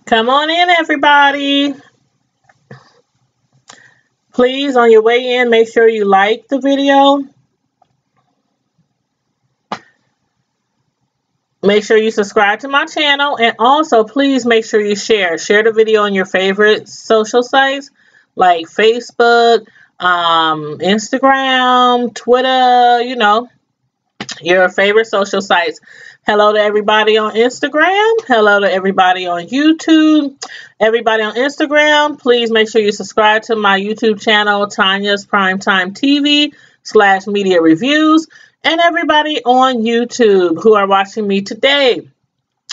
Come on in, everybody. Please, on your way in, make sure you like the video. Make sure you subscribe to my channel. And also, please make sure you share. Share the video on your favorite social sites like Facebook, Instagram, Twitter, your favorite social sites. Hello to everybody on Instagram. Hello to everybody on YouTube. Everybody on Instagram, please make sure you subscribe to my YouTube channel, Tanya's Primetime TV /media reviews. And everybody on YouTube who are watching me today,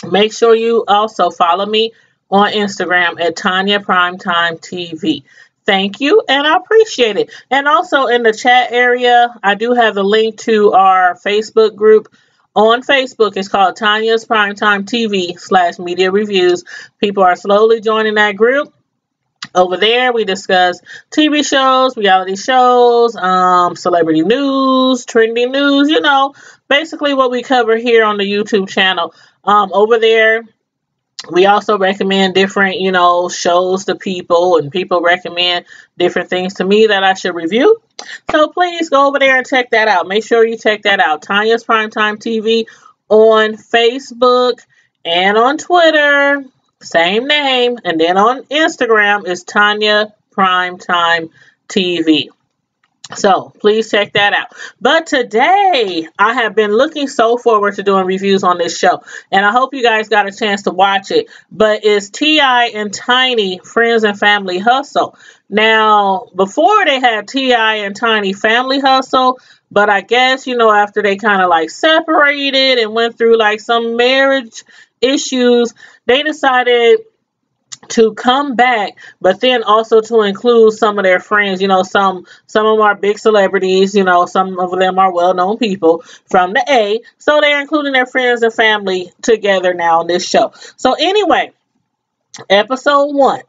make sure you also follow me on Instagram at Tanya Primetime TV. Thank you, and I appreciate it. And also in the chat area, I do have the link to our Facebook group. On Facebook, it's called Tanya's Primetime TV /media reviews. People are slowly joining that group. Over there, we discuss TV shows, reality shows, celebrity news, trending news, basically what we cover here on the YouTube channel. Over there, we also recommend different, shows to people, and people recommend different things to me that I should review. So please go over there and check that out. Make sure you check that out. Tanya's Primetime TV on Facebook and on Twitter. Same name. And then on Instagram is Tanya Primetime TV. So please check that out. But today, I have been looking so forward to doing reviews on this show. And I hope you guys got a chance to watch it. But it's T.I. and Tiny Friends and Family Hustle. Now, before they had T.I. and Tiny Family Hustle, but I guess, after they kind of like separated and went through like some marriage issues, they decided to come back, but then also to include some of their friends. Some of them are big celebrities, some of them are well-known people from the A, so they're including their friends and family together now on this show. So anyway, episode 1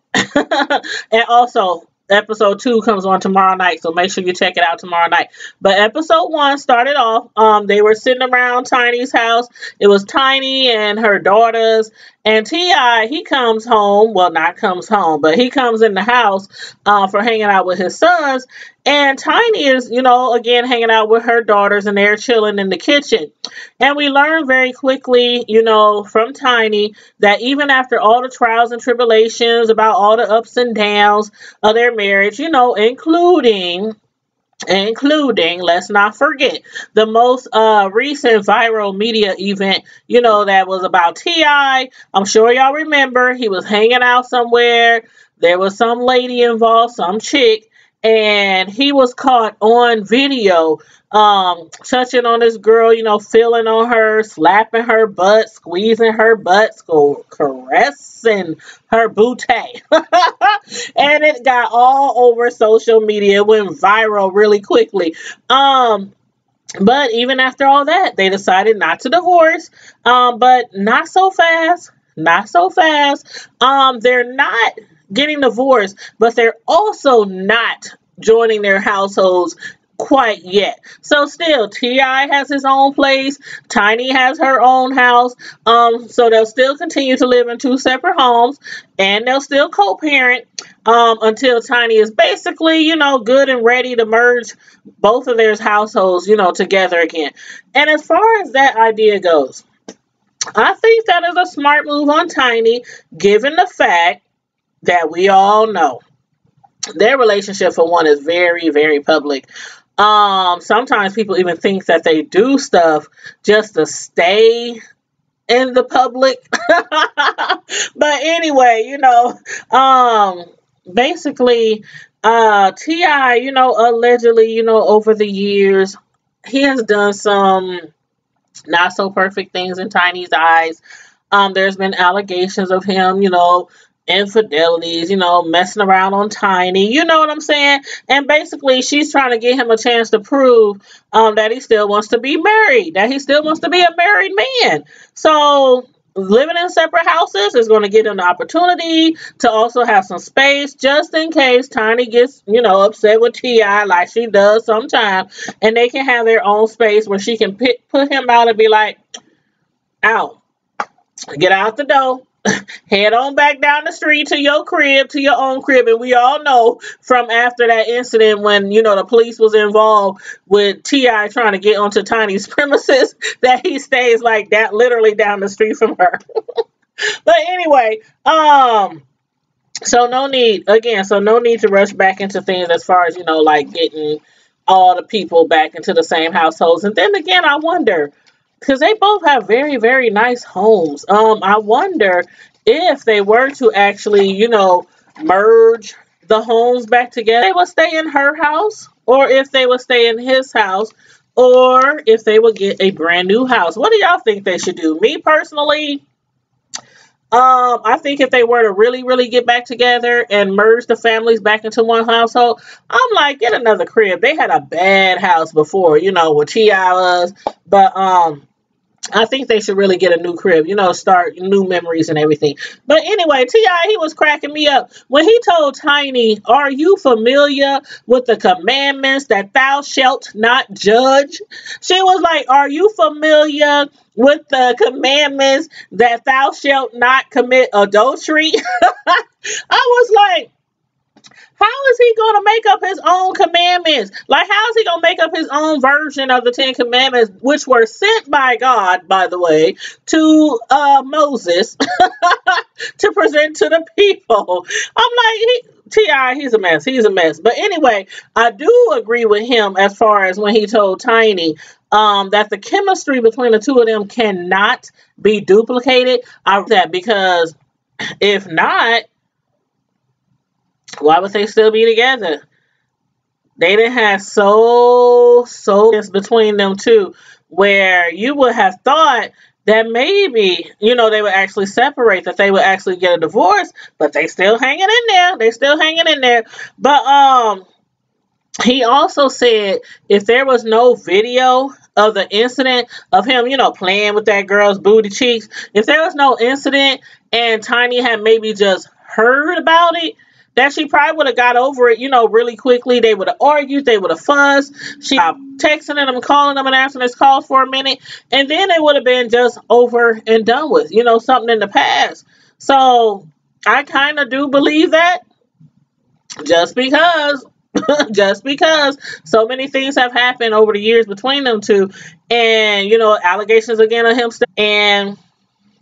and also episode 2 comes on tomorrow night, so make sure you check it out tomorrow night. But episode 1 started off, they were sitting around Tiny's house. It was Tiny and her daughters, and T.I., he comes home, well, not comes home, but he comes in the house for hanging out with his sons, and Tiny is, again, hanging out with her daughters, and they're chilling in the kitchen. And we learn very quickly, from Tiny, that even after all the trials and tribulations, about all the ups and downs of their marriage, including, let's not forget, the most recent viral media event, that was about T.I. I'm sure y'all remember he was hanging out somewhere. There was some lady involved, some chick, and he was caught on video touching on this girl, feeling on her, slapping her butt, squeezing her butt, caressing her booty. And it got all over social media. It went viral really quickly. But even after all that, they decided not to divorce. But not so fast. Not so fast. They're not getting divorced, but they're also not joining their households quite yet. So still, T.I. has his own place. Tiny has her own house. So they'll still continue to live in 2 separate homes, and they'll still co-parent until Tiny is basically, good and ready to merge both of their households, together again. And as far as that idea goes, I think that is a smart move on Tiny, given the fact that we all know their relationship, for one, is very, very public. Sometimes people even think that they do stuff just to stay in the public. But anyway, basically, T.I., allegedly, over the years, he has done some not so perfect things in Tiny's eyes. There's been allegations of him, infidelities, messing around on Tiny, you know what I'm saying? And basically, she's trying to get him a chance to prove that he still wants to be married, that he still wants to be a married man. So living in separate houses is going to give him the opportunity to also have some space, just in case Tiny gets, upset with T.I. like she does sometimes, and they can have their own space where she can put him out and be like, out, get out the door. head on back down the street to your crib, to your own crib. And we all know from after that incident when, you know, the police was involved with T.I. trying to get onto Tiny's premises, that he stays like that, literally down the street from her. But anyway, so no need, again, so no need to rush back into things as far as, you know, like getting all the people back into the same households. And then again, I wonder, because they both have very, very nice homes. I wonder if they were to actually, you know, merge the homes back together, they would stay in her house, or if they would stay in his house, or if they would get a brand new house. What do y'all think they should do? Me personally, I think if they were to really, really get back together and merge the families back into one household, I'm like, get another crib. They had a bad house before, you know, with T.I. was, but I think they should really get a new crib, you know, start new memories and everything. But anyway, T.I., he was cracking me up when he told Tiny, are you familiar with the commandments that thou shalt not judge? She was like, are you familiar with the commandments that thou shalt not commit adultery? I was like, how is he going to make up his own commandments? Like, how is he going to make up his own version of the Ten Commandments, which were sent by God, by the way, to Moses to present to the people? I'm like, T.I., he's a mess. He's a mess. But anyway, I do agree with him as far as when he told Tiny that the chemistry between the two of them cannot be duplicated. I that because if not, why would they still be together? They didn't have so between them two, where you would have thought that maybe, you know, they would actually separate, that they would actually get a divorce, but they still hanging in there. They still hanging in there. But he also said if there was no video of the incident of him, you know, playing with that girl's booty cheeks, if there was no incident and Tiny had maybe just heard about it, that she probably would have got over it, you know, really quickly. They would have argued. They would have fussed. She texting them, calling them, and answering his calls for a minute. And then it would have been just over and done with, you know, something in the past. So I kind of do believe that just because so many things have happened over the years between them two. And, you know, allegations again of him. And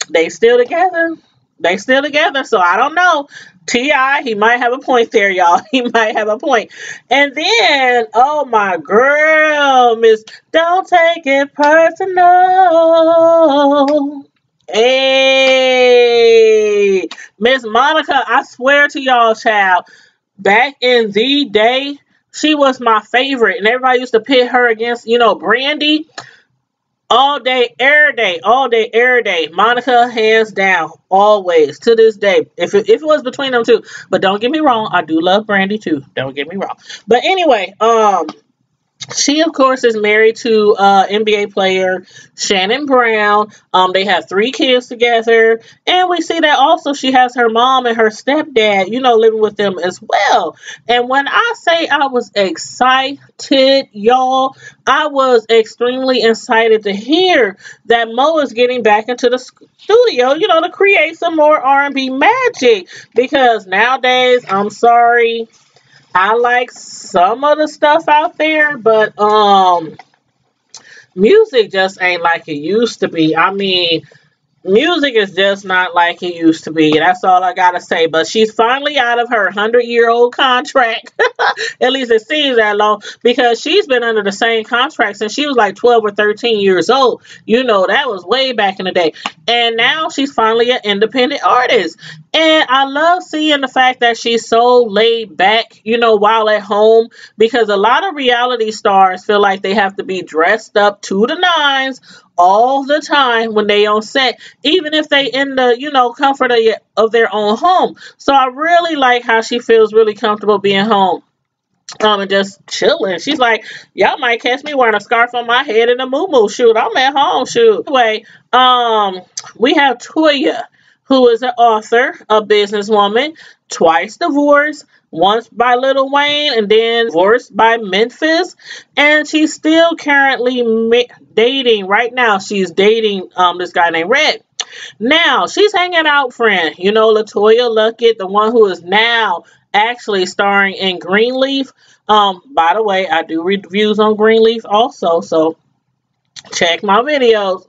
they still together. They still together. So I don't know. T.I., he might have a point there, y'all. He might have a point. And then, oh my girl, Miss, don't take it personal. Hey, Miss Monica, I swear to y'all, child, back in the day, she was my favorite. And everybody used to pit her against, you know, Brandy. All day, every day, all day, every day. Monica, hands down, always, to this day. If it was between them two. But don't get me wrong, I do love Brandy too. Don't get me wrong. But anyway, she, of course, is married to NBA player Shannon Brown. They have 3 kids together. And we see that also she has her mom and her stepdad, you know, living with them as well. And when I say I was excited, y'all, I was extremely excited to hear that Mo is getting back into the studio, you know, to create some more R&B magic. Because nowadays, I'm sorry, I like some of the stuff out there, but music just ain't like it used to be. I mean, music is just not like it used to be. That's all I gotta say. But she's finally out of her 100-year-old contract. At least it seems that long, because she's been under the same contract since she was like 12 or 13 years old. You know, that was way back in the day. And now she's finally an independent artist. And I love seeing the fact that she's so laid back, you know, while at home, because a lot of reality stars feel like they have to be dressed up to the nines all the time when they on set, even if they in the, you know, comfort of their own home. So I really like how she feels really comfortable being home. And just chilling. She's like, y'all might catch me wearing a scarf on my head and a muumuu. Shoot, I'm at home. Shoot. Anyway, we have Toya, who is an author, a businesswoman, twice divorced, once by Lil Wayne and then divorced by Memphis. And she's still currently dating right now. She's dating this guy named Red. Now, she's hanging out, friend. You know, Latoya Luckett, the one who is now actually starring in Greenleaf. By the way, I do reviews on Greenleaf also, so check my videos.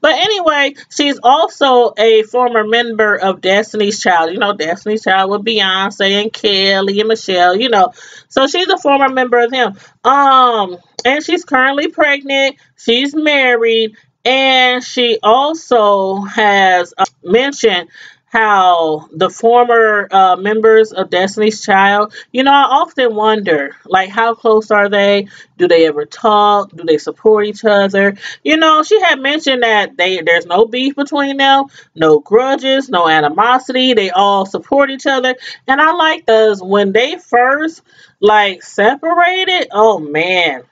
But anyway, she's also a former member of Destiny's Child. You know, Destiny's Child with Beyonce and Kelly and Michelle, you know. So she's a former member of them. And she's currently pregnant. She's married. And she also has mentioned how the former members of Destiny's Child, you know, I often wonder, like, how close are they? Do they ever talk? Do they support each other? You know, she had mentioned that there's no beef between them, no grudges, no animosity. They all support each other. And I like those when they first, like, separated. Oh, man.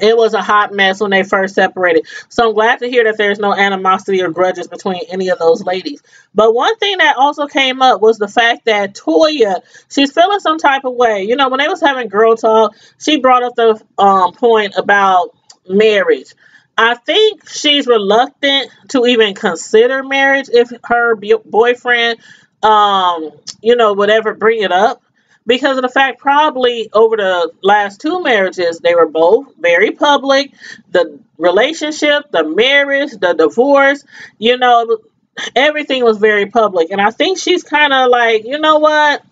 It was a hot mess when they first separated. So I'm glad to hear that there's no animosity or grudges between any of those ladies. But one thing that also came up was the fact that Toya, she's feeling some type of way. You know, when they was having girl talk, she brought up the point about marriage. I think she's reluctant to even consider marriage if her boyfriend, you know, would ever bring it up. Because of the fact, probably over the last two marriages, they were both very public. The relationship, the marriage, the divorce, you know, everything was very public. And I think she's kind of like, you know what?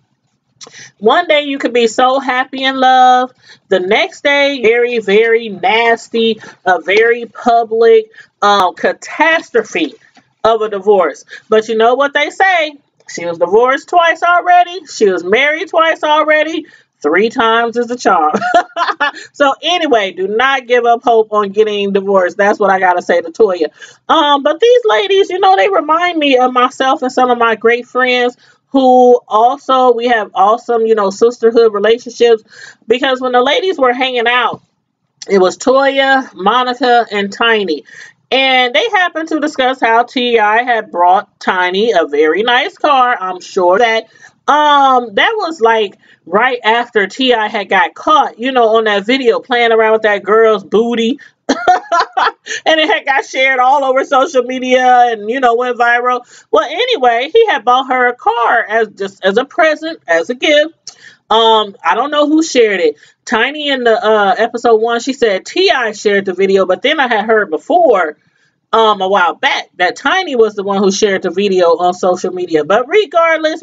One day you could be so happy in love. The next day, very, very nasty, a very public catastrophe of a divorce. But you know what they say? She was divorced twice already. She was married twice already. 3 times is the charm. So anyway, do not give up hope on getting divorced. That's what I gotta say to Toya. But these ladies, you know, they remind me of myself and some of my great friends who also, we have awesome, you know, sisterhood relationships. Because when the ladies were hanging out, it was Toya, Monica, and Tiny. And they happened to discuss how T.I. had brought Tiny a very nice car. I'm sure that that was like right after T.I. had got caught, you know, on that video playing around with that girl's booty. And it had got shared all over social media and, you know, went viral. Well, anyway, he had bought her a car as a present, as a gift. I don't know who shared it. Tiny in the episode 1, she said T.I. shared the video, but then I had heard before a while back that Tiny was the one who shared the video on social media. But regardless,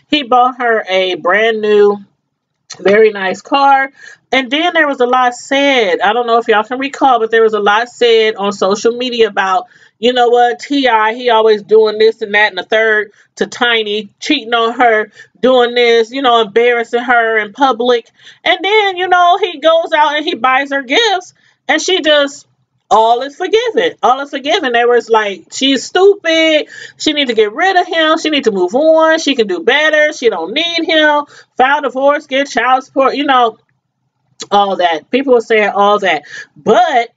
he bought her a brand new, very nice car. And then there was a lot said. I don't know if y'all can recall, but there was a lot said on social media about, you know what, T.I., he always doing this and that and the third to Tiny, cheating on her, doing this, you know, embarrassing her in public. And then, you know, he goes out and he buys her gifts and she just, all is forgiven. All is forgiven. They was like, she's stupid. She need to get rid of him. She need to move on. She can do better. She don't need him. File divorce, get child support, you know, all that. People were saying all that. But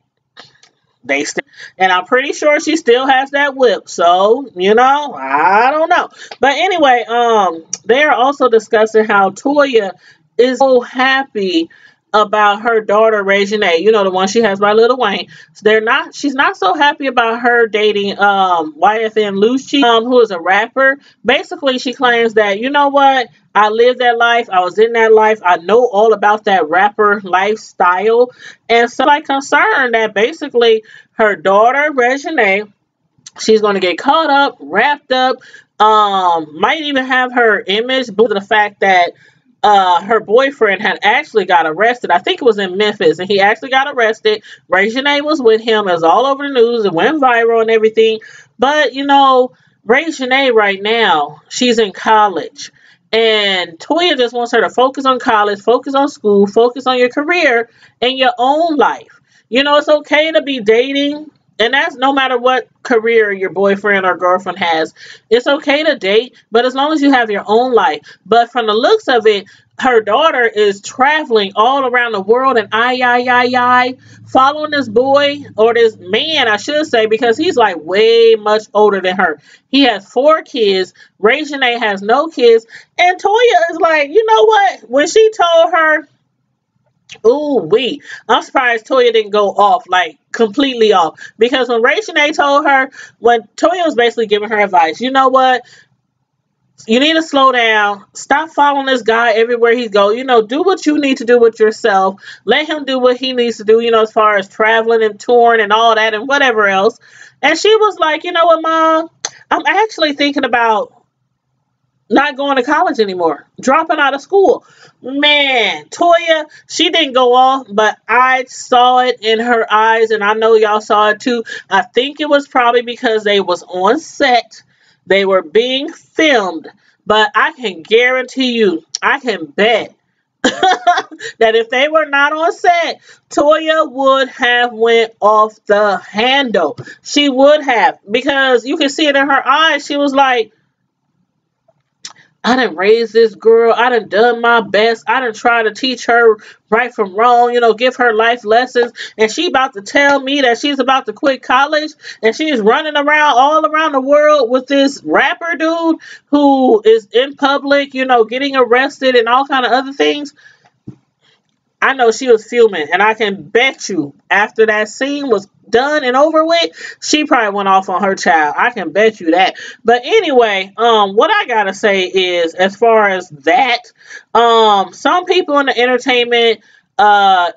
they still, and I'm pretty sure she still has that whip. So, you know, I don't know. But anyway, they are also discussing how Toya is so happy about her daughter Reginae, you know, the one she has by Lil Wayne. So she's not so happy about her dating YFN Lucci, who is a rapper. Basically, she claims that, you know what, I lived that life, I was in that life, I know all about that rapper lifestyle. And so like concerned that basically her daughter Reginae, she's going to get caught up, wrapped up, might even have her image, but the fact that her boyfriend had actually got arrested. I think it was in Memphis, and he actually got arrested. Reginae was with him. It was all over the news. It went viral and everything. But, you know, Reginae right now, she's in college. And Toya just wants her to focus on college, focus on school, focus on your career and your own life. You know, it's okay to be dating. And that's no matter what career your boyfriend or girlfriend has. It's okay to date, but as long as you have your own life. But from the looks of it, her daughter is traveling all around the world and following this boy or this man, I should say, because he's like way much older than her. He has 4 kids. Reginae has no kids. And Toya is like, you know what? When she told her Ooh, I'm surprised Toya didn't go off, like completely off. Because when Ray Shanae told her, when Toya was basically giving her advice, you know what? You need to slow down. Stop following this guy everywhere he go. Do what you need to do with yourself. Let him do what he needs to do, as far as traveling and touring and all that and whatever else. And she was like, you know what, Mom? I'm actually thinking about not going to college anymore, dropping out of school. Man, Toya, she didn't go off, but I saw it in her eyes, and I know y'all saw it too. I think it was probably because they was on set, they were being filmed, but I can guarantee you, I can bet that if they were not on set, Toya would have went off the handle. She would have, because you can see it in her eyes. She was like, I done raised this girl. I done my best. I done tried to teach her right from wrong, give her life lessons. And she about to tell me that she's about to quit college and she's running around all around the world with this rapper dude who is in public, getting arrested and all kind of other things. I know she was fuming, and I can bet you after that scene was done and over with, she probably went off on her child. I can bet you that. But anyway, what I gotta say is, as far as that, some people in the entertainment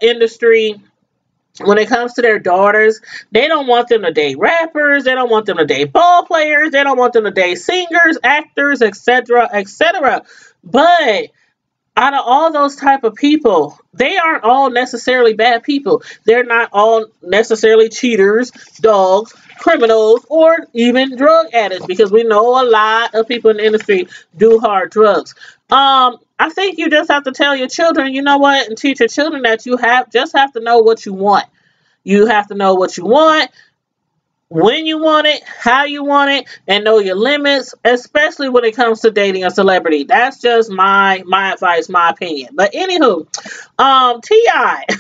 industry, when it comes to their daughters, they don't want them to date rappers, they don't want them to date ball players, they don't want them to date singers, actors, etc., etc. But out of all those type of people, they aren't all necessarily bad people. They're not all necessarily cheaters, dogs, criminals, or even drug addicts, because we know a lot of people in the industry do hard drugs. I think you just have to tell your children, you know what, and teach your children that you just have to know what you want. You have to know what you want, when you want it, how you want it, and know your limits, especially when it comes to dating a celebrity. That's just my advice, my opinion. But anywho, T.I. he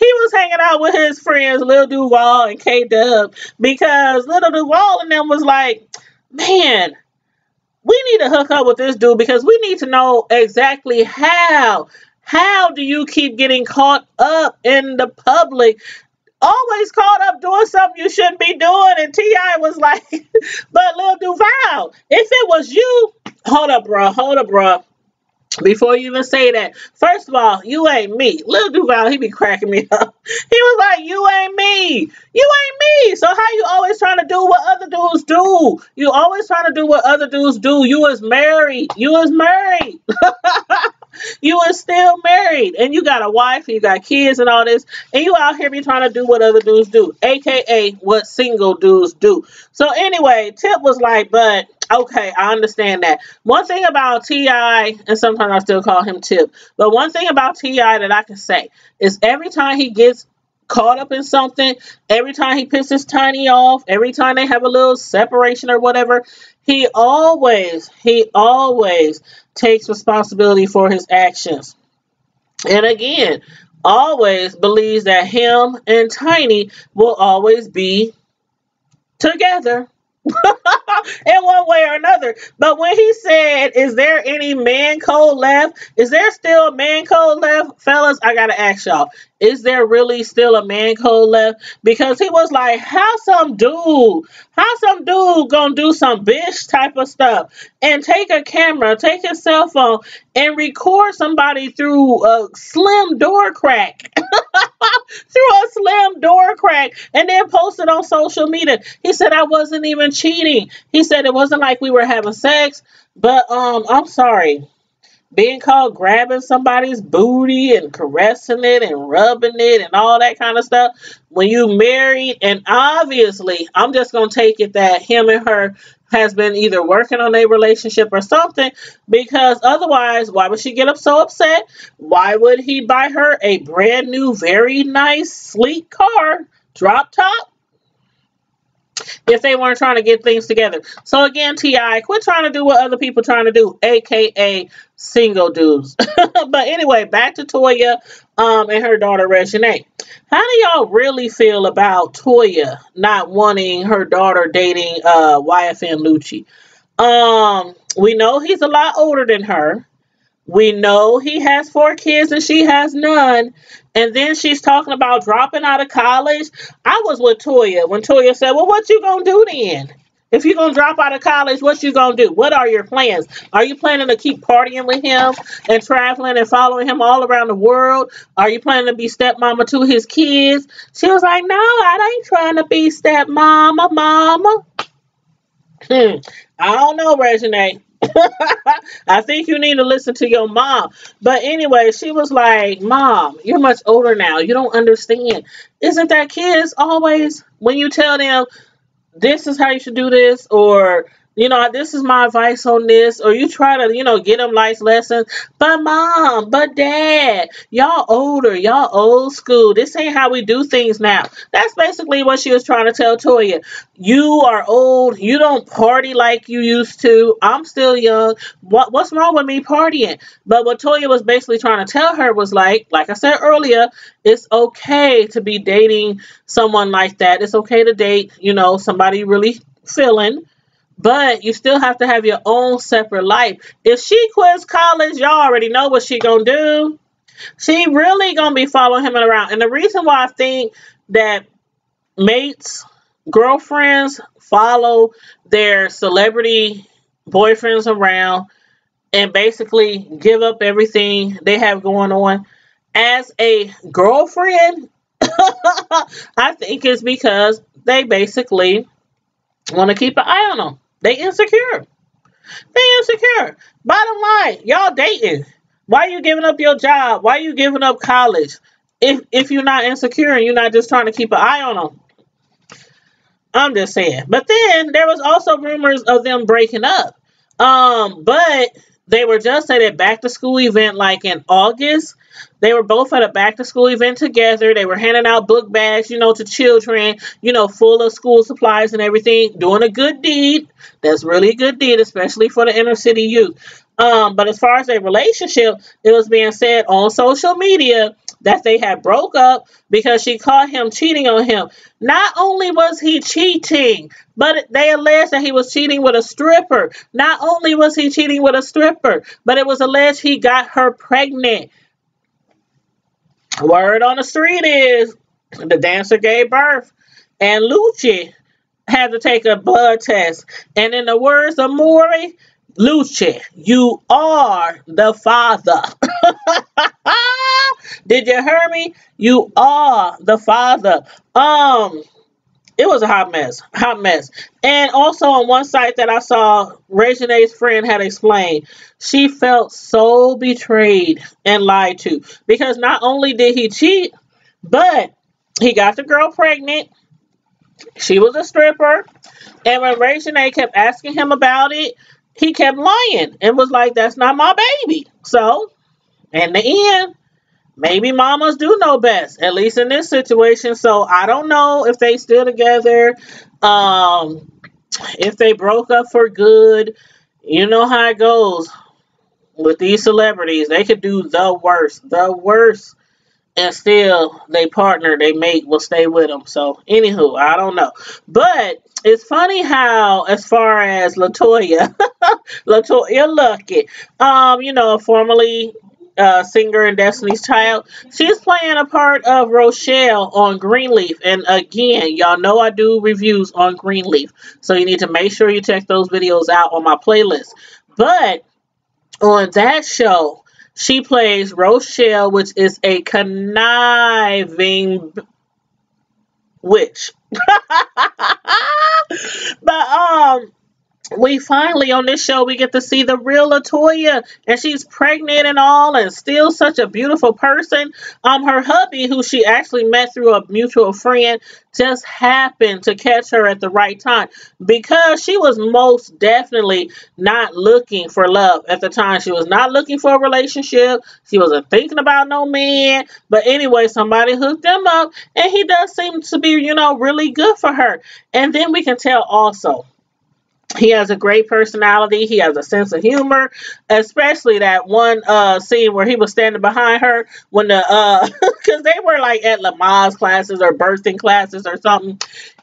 was hanging out with his friends Lil Duval and K-Dub, because Lil Duval and them was like, man, we need to hook up with this dude, because we need to know exactly how do you keep getting caught up in the public, always caught up doing something you shouldn't be doing. And T.I. was like, but Lil Duval, if it was you, hold up, bro. Before you even say that, first of all, you ain't me. Lil Duval, he be cracking me up. He was like, you ain't me. You ain't me. So how you always trying to do what other dudes do? You always trying to do what other dudes do. You is married. You are still married, and you got a wife, and you got kids and all this, and you out here be trying to do what other dudes do, aka what single dudes do. So anyway, Tip was like, but okay, I understand that. One thing about T.I., and sometimes I still call him Tip, but one thing about T.I. that I can say is every time he gets caught up in something, every time he pisses Tiny off, every time they have a little separation or whatever, he always takes responsibility for his actions. And again, always believes that him and Tiny will always be together. In one way or another. But when he said, is there any man code left? Is there still a man code left? Fellas, I gotta ask y'all, is there really still a man code left? Because he was like, how some dude gonna do some bitch type of stuff and take a camera, take his cell phone, and record somebody through a slim door crack. Through a slim door crack, and then post it on social media. He said, I wasn't even cheating. He said it wasn't like we were having sex, but I'm sorry. Being called grabbing somebody's booty and caressing it and rubbing it and all that kind of stuff when you married, and obviously I'm just gonna take it that him and her has been either working on a relationship or something, because otherwise, why would she get up so upset? Why would he buy her a brand new, very nice, sleek car, drop top, if they weren't trying to get things together? So again, T.I., quit trying to do what other people trying to do, aka single dudes. But anyway, back to Toya and her daughter Reginae. How do y'all really feel about Toya not wanting her daughter dating YFN Lucci? We know he's a lot older than her. We know he has 4 kids and she has none. And then she's talking about dropping out of college. I was with Toya when Toya said, well, what you gonna do then? If you're gonna drop out of college, what you gonna do? What are your plans? Are you planning to keep partying with him and traveling and following him all around the world? Are you planning to be stepmama to his kids? She was like, no, I ain't trying to be stepmama, mama. I don't know, Regine. I think you need to listen to your mom. But anyway, she was like, Mom, you're much older now. You don't understand. Isn't that kids always, when you tell them, this is how you should do this, or this is my advice on this, or you try to get them life lessons, but mom, but dad, y'all older, y'all old school, this ain't how we do things now. That's basically what she was trying to tell Toya. You are old, you don't party like you used to. I'm still young. What's wrong with me partying? But what Toya was basically trying to tell her was like I said earlier, it's okay to be dating someone like that. It's okay to date somebody really feeling, but you still have to have your own separate life. If she quits college, y'all already know what she gonna do. She really gonna be following him around. And the reason why I think that mates, girlfriends follow their celebrity boyfriends around and basically give up everything they have going on as a girlfriend, I think it's because they basically want to keep an eye on them. They insecure. They insecure. Bottom line, y'all dating. Why are you giving up your job? Why are you giving up college? If you're not insecure and you're not just trying to keep an eye on them. I'm just saying. But then there was also rumors of them breaking up. But they were just at a back to school event like in August. They were both at a back to school event together. They were handing out book bags, to children, full of school supplies and everything, doing a good deed. That's really a good deed, especially for the inner city youth. But as far as a relationship, it was being said on social media that they had broke up because she caught him cheating on him. Not only was he cheating, but they alleged that he was cheating with a stripper. Not only was he cheating with a stripper, but it was alleged he got her pregnant. Word on the street is the dancer gave birth and Lucci had to take a blood test. And in the words of Maury, Lucci, you are the father. Did you hear me? You are the father. It was a hot mess. And also on one site that I saw, Regine's friend had explained, she felt so betrayed and lied to because not only did he cheat, but he got the girl pregnant. She was a stripper. And when Regine kept asking him about it, he kept lying and was like, that's not my baby. So, in the end, maybe mamas do know best, at least in this situation. So, I don't know if they still together, if they broke up for good. You know how it goes with these celebrities. They could do the worst, and still they partner, they mate will stay with them. So, anywho, I don't know. But it's funny how, as far as Latoya, Latoya Luckett, formerly singer in Destiny's Child, she's playing a part of Rochelle on Greenleaf. And again, y'all know I do reviews on Greenleaf. So you need to make sure you check those videos out on my playlist. But on that show, she plays Rochelle, which is a conniving witch. But we finally on this show we get to see the real Latoya, and she's pregnant and all, and still such a beautiful person. Her hubby, who she actually met through a mutual friend, just happened to catch her at the right time because she was most definitely not looking for love at the time. She was not looking for a relationship. She wasn't thinking about no man. But anyway, somebody hooked him up, and he does seem to be, really good for her. And then we can tell also, he has a great personality. He has a sense of humor, especially that one scene where he was standing behind her when because they were like at Lamaze classes or birthing classes or something.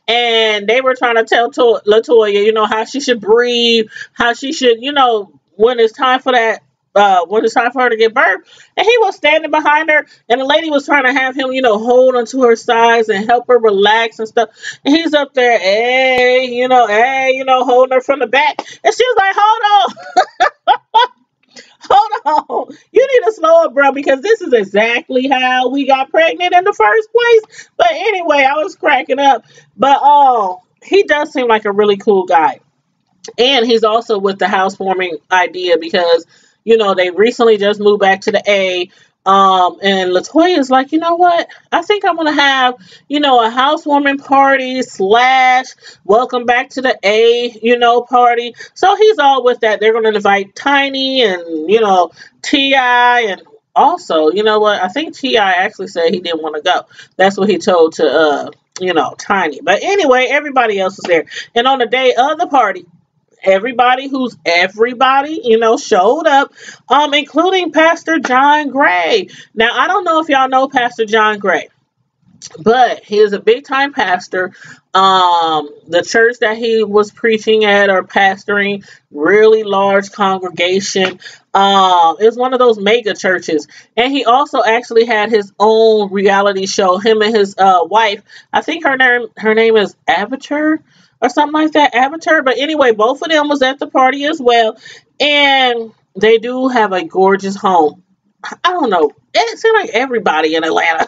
And they were trying to tell Latoya, how she should breathe, how she should, when it's time for that when it's time for her to give birth, and he was standing behind her, and the lady was trying to have him, hold onto her sides and help her relax and stuff. And he's up there, holding her from the back, and she was like, "Hold on, hold on, you need to slow up, bro, because this is exactly how we got pregnant in the first place." But anyway, I was cracking up, but he does seem like a really cool guy. And he's also with the housewarming idea because, they recently just moved back to the A. And Latoya's like, you know what? I think I'm going to have, a housewarming party / welcome back to the A, party. So he's all with that. They're going to invite Tiny and, T.I. and also, you know what? I think T.I. actually said he didn't want to go. That's what he told to, Tiny. But anyway, everybody else was there. And on the day of the party, everybody, showed up, including Pastor John Gray. Now, I don't know if y'all know Pastor John Gray, but he is a big time pastor. The church that he was preaching at or pastoring, really large congregation. It's one of those mega churches. And he also actually had his own reality show, him and his wife. I think her name is Avatar or something like that, Avatar. But anyway, both of them was at the party as well. And they do have a gorgeous home. I don't know. It seems like everybody in Atlanta,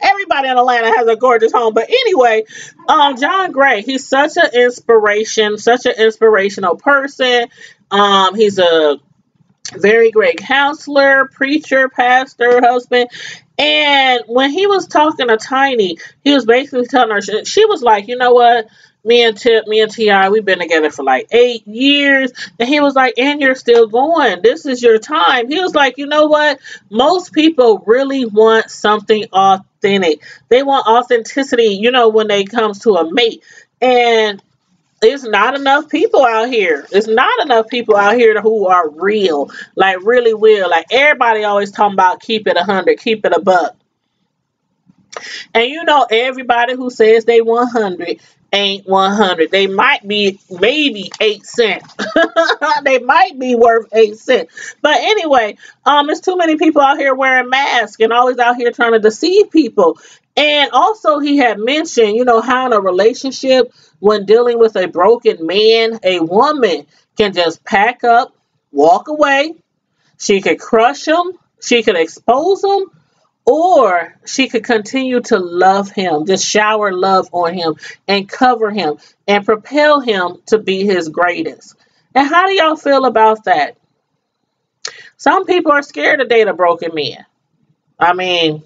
everybody in Atlanta has a gorgeous home. But anyway, John Gray, he's such an inspiration, such an inspirational person. He's a very great counselor, preacher, pastor, husband. And when he was talking to Tiny, he was basically telling her, she was like, you know what? Me and T.I., we've been together for like 8 years. And he was like, and you're still going. This is your time. He was like, you know what? Most people really want something authentic. They want authenticity, when they comes to a mate. And it's not enough people out here. It's not enough people out here who are real, like really real. Like everybody always talking about keep it 100, keep it a buck. And everybody who says they 100 ain't 100. They might be maybe 8 cents. They might be worth 8 cents. But anyway, there's too many people out here wearing masks and always out here trying to deceive people. And also he had mentioned, how in a relationship, when dealing with a broken man, a woman can just pack up, walk away. She could crush him. She could expose him. Or she could continue to love him, just shower love on him and cover him and propel him to be his greatest. And how do y'all feel about that? Some people are scared to date a broken man. I mean,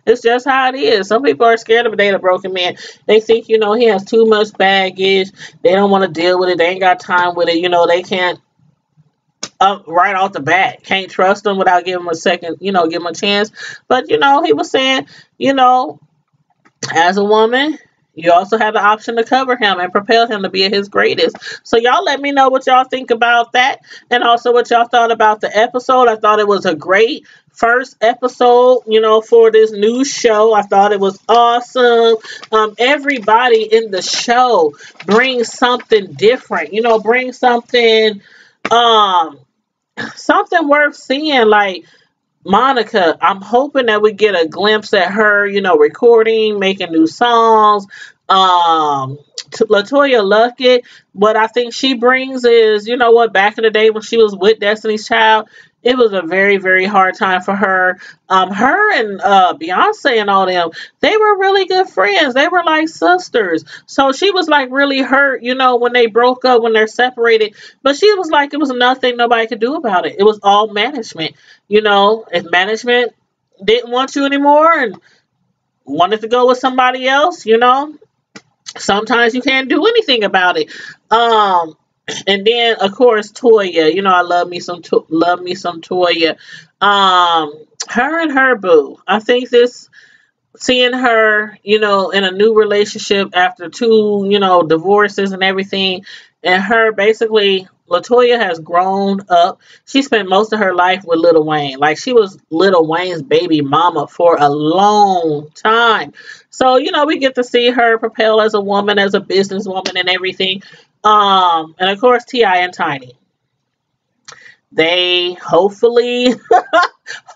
it's just how it is. Some people are scared to date a broken man. They think, he has too much baggage. They don't want to deal with it. They ain't got time with it. They can't. Right off the bat, can't trust him without giving him a second, give him a chance. But he was saying, as a woman, you also have the option to cover him and propel him to be at his greatest. So y'all let me know what y'all think about that, and also what y'all thought about the episode. I thought it was a great first episode, for this new show. I thought it was awesome. Everybody in the show brings something different, brings something something worth seeing. Like Monica, I'm hoping that we get a glimpse at her, recording, making new songs. Latoya Luckett, what I think she brings is, back in the day when she was with Destiny's Child, it was a very, very hard time for her. Her and Beyonce and all them, they were really good friends. They were like sisters. So she was like really hurt, when they broke up, when they're separated. But she was like, it was nothing nobody could do about it. It was all management. If management didn't want you anymore and wanted to go with somebody else, sometimes you can't do anything about it. And then of course Toya, I love me some Toya. Her and her boo. I think seeing her, in a new relationship after 2, divorces and everything, and her basically, Latoya has grown up. She spent most of her life with Lil Wayne. Like she was Lil Wayne's baby mama for a long time. So, we get to see her propel as a woman, as a businesswoman and everything. And of course, T.I. and Tiny. they hopefully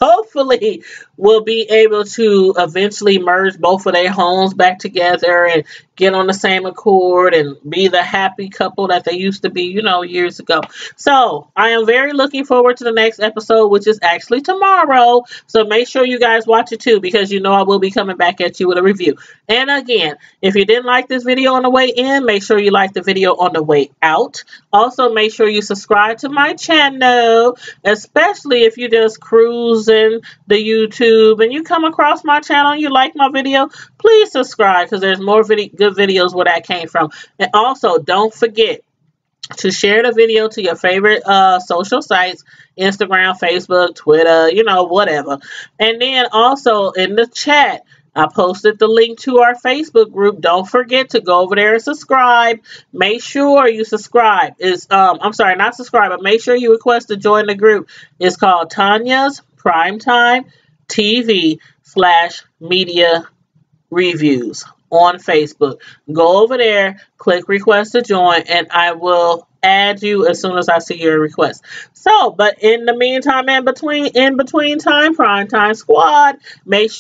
hopefully will be able to eventually merge both of their homes back together and get on the same accord and be the happy couple that they used to be, years ago. So I am very looking forward to the next episode, which is actually tomorrow. So make sure you guys watch it too, because I will be coming back at you with a review. And again, if you didn't like this video on the way in, make sure you like the video on the way out. Also, make sure you subscribe to my channel, especially if you're just cruising the YouTube and you come across my channel and you like my video, please subscribe, because there's more good videos where that came from. And also, don't forget to share the video to your favorite social sites, Instagram, Facebook, Twitter, whatever. And then also in the chat, I posted the link to our Facebook group. Don't forget to go over there and subscribe. Make sure you subscribe. I'm sorry, not subscribe, but make sure you request to join the group. It's called Tanya's Primetime TV /media reviews on Facebook. Go over there, click request to join, and I will add you as soon as I see your request. So, but in the meantime, in between time, Primetime Squad, make sure